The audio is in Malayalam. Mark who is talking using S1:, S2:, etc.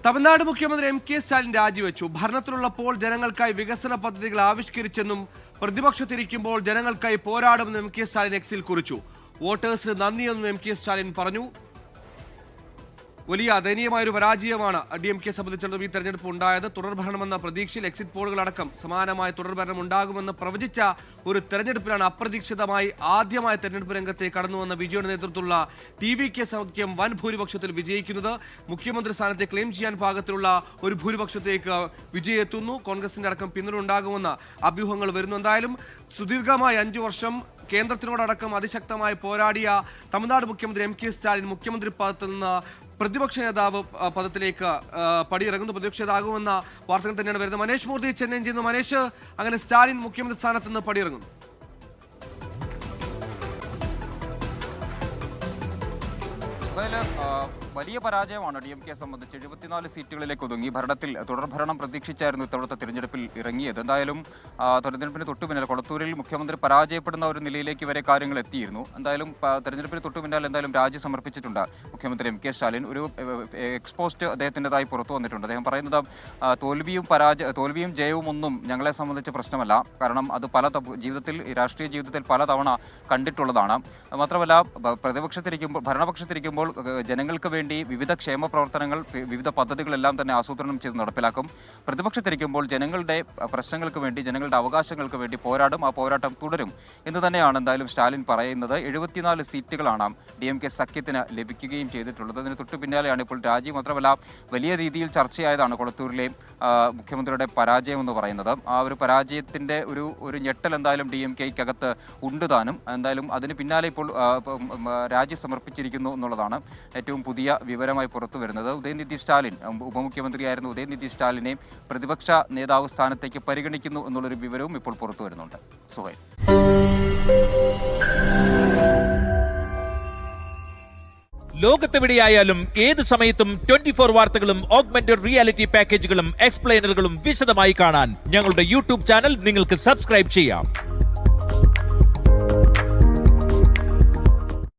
S1: തമിഴ്നാട് മുഖ്യമന്ത്രി എം കെ സ്റ്റാലിൻ രാജിവെച്ചു. ഭരണത്തിലുള്ളപ്പോൾ ജനങ്ങൾക്കായി വികസന പദ്ധതികൾ ആവിഷ്കരിച്ചെന്നും പ്രതിപക്ഷത്തിരിക്കുമ്പോൾ ജനങ്ങൾക്കായി പോരാടുമെന്നും എം കെ സ്റ്റാലിൻ എക്സിൽ കുറിച്ചു. വോട്ടേഴ്സിന് നന്ദിയെന്നും എം കെ സ്റ്റാലിൻ പറഞ്ഞു. വലിയ ദയനീയമായൊരു പരാജയമാണ് DMK സംബന്ധിച്ചിടത്തോളം ഈ തെരഞ്ഞെടുപ്പ് ഉണ്ടായത്. തുടർഭരണമെന്ന പ്രതീക്ഷയിൽ എക്സിറ്റ് പോളുകളടക്കം സമാനമായ തുടർഭരണം ഉണ്ടാകുമെന്ന് പ്രവചിച്ച ഒരു തെരഞ്ഞെടുപ്പിലാണ് അപ്രതീക്ഷിതമായി ആദ്യമായ തെരഞ്ഞെടുപ്പ് രംഗത്തെ കടന്നുവന്ന വിജയുടെ നേതൃത്വത്തിലുള്ള TVK സഖ്യം വൻ ഭൂരിപക്ഷത്തിൽ വിജയിക്കുന്നത്. മുഖ്യമന്ത്രി സ്ഥാനത്തെ ക്ലെയിം ചെയ്യാൻ പാകത്തിലുള്ള ഒരു ഭൂരിപക്ഷത്തേക്ക് വിജയ് എത്തുന്നു. കോൺഗ്രസിന്റെ അടക്കം പിന്തുണ ഉണ്ടാകുമെന്ന അഭ്യൂഹങ്ങൾ വരുന്നു. എന്തായാലും സുദീർഘമായ 5 വർഷം കേന്ദ്രത്തിനോടടക്കം അതിശക്തമായി പോരാടിയ തമിഴ്നാട് മുഖ്യമന്ത്രി എം കെ സ്റ്റാലിൻ മുഖ്യമന്ത്രി പദത്തിൽ നിന്ന് പ്രതിപക്ഷ നേതാവ് പദത്തിലേക്ക് പടിയിറങ്ങുന്നു. പ്രതിപക്ഷ നേതാകുമെന്ന വാർത്തകൾ തന്നെയാണ് വരുന്നത്. മനേഷ് മൂർത്തി ചെന്നൈയിൽ ചെയ്യുന്നു. മനേഷ്, അങ്ങനെ സ്റ്റാലിൻ മുഖ്യമന്ത്രി സ്ഥാനത്ത് നിന്ന് പടിയിറങ്ങുന്നു.
S2: വലിയ പരാജയമാണ് DMK സംബന്ധിച്ച്. 74 സീറ്റുകളിലേക്ക് ഒതുങ്ങി. ഭരണത്തിൽ തുടർഭരണം പ്രതീക്ഷിച്ചായിരുന്നു ഇത്തവണത്തെ തിരഞ്ഞെടുപ്പിൽ ഇറങ്ങിയത്. എന്തായാലും തെരഞ്ഞെടുപ്പിന് തൊട്ടുപിന്നാലെ കൊളത്തൂരിൽ മുഖ്യമന്ത്രി പരാജയപ്പെടുന്ന ഒരു നിലയിലേക്ക് വരെ കാര്യങ്ങൾ എത്തിയിരുന്നു. എന്തായാലും തെരഞ്ഞെടുപ്പിന് തൊട്ടുപിന്നാലെ എന്തായാലും രാജി സമർപ്പിച്ചിട്ടുണ്ട് മുഖ്യമന്ത്രി എം കെ സ്റ്റാലിൻ. ഒരു എക്സ്പോസ്റ്റ് അദ്ദേഹത്തിൻ്റെതായി പുറത്തു വന്നിട്ടുണ്ട്. അദ്ദേഹം പറയുന്നത് തോൽവിയും ജയവും ഒന്നും ഞങ്ങളെ സംബന്ധിച്ച് പ്രശ്നമല്ല. കാരണം അത് രാഷ്ട്രീയ ജീവിതത്തിൽ പലതവണ കണ്ടിട്ടുള്ളതാണ്. മാത്രമല്ല ഭരണപക്ഷത്തിരിക്കുമ്പോൾ ജനങ്ങൾക്ക് വേണ്ടി വിവിധ ക്ഷേമ പ്രവർത്തനങ്ങൾ, വിവിധ പദ്ധതികളെല്ലാം തന്നെ ആസൂത്രണം ചെയ്ത് നടപ്പിലാക്കും. പ്രതിപക്ഷത്തിരിക്കുമ്പോൾ ജനങ്ങളുടെ പ്രശ്നങ്ങൾക്ക് വേണ്ടി, ജനങ്ങളുടെ അവകാശങ്ങൾക്ക് വേണ്ടി പോരാടും. ആ പോരാട്ടം തുടരും എന്ന് തന്നെയാണ് എന്തായാലും സ്റ്റാലിൻ പറയുന്നത്. 74 സീറ്റുകളാണ് DMK സഖ്യത്തിന് ലഭിക്കുകയും ചെയ്തിട്ടുള്ളത്. അതിന് തൊട്ടു പിന്നാലെയാണ് ഇപ്പോൾ രാജി. മാത്രമല്ല വലിയ രീതിയിൽ ചർച്ചയായതാണ് കൊളത്തൂരിലെ മുഖ്യമന്ത്രിയുടെ പരാജയം എന്ന് പറയുന്നത്. ആ ഒരു പരാജയത്തിൻ്റെ ഒരു ഞെട്ടൽ എന്തായാലും DMKക്കകത്ത് ഉണ്ട് താനും. എന്തായാലും അതിന് പിന്നാലെ ഇപ്പോൾ രാജി സമർപ്പിച്ചിരിക്കുന്നു എന്നുള്ളതാണ് ഏറ്റവും പുതിയ വിവരമായി പുറത്തു വരുന്നത്. ഉദയനിധി സ്റ്റാലിൻ, ഉപമുഖ്യമന്ത്രിയായിരുന്ന ഉദയനിധി സ്റ്റാലിനെ പ്രതിപക്ഷ നേതാവ് സ്ഥാനത്തേക്ക് പരിഗണിക്കുന്നു എന്നുള്ളൊരു വിവരവും ഇപ്പോൾ പുറത്തു വരുന്നുണ്ട്. സുഹൈൽ,
S3: ലോകത്തെവിടെയായാലും ഏത് സമയത്തും 24 വാർത്തകളും ഓഗ്മെന്റഡ് റിയാലിറ്റി പാക്കേജുകളും എക്സ്പ്ലെയിനറുകളും വിശദമായി കാണാൻ ഞങ്ങളുടെ YouTube ചാനൽ നിങ്ങൾക്ക് സബ്സ്ക്രൈബ് ചെയ്യാം.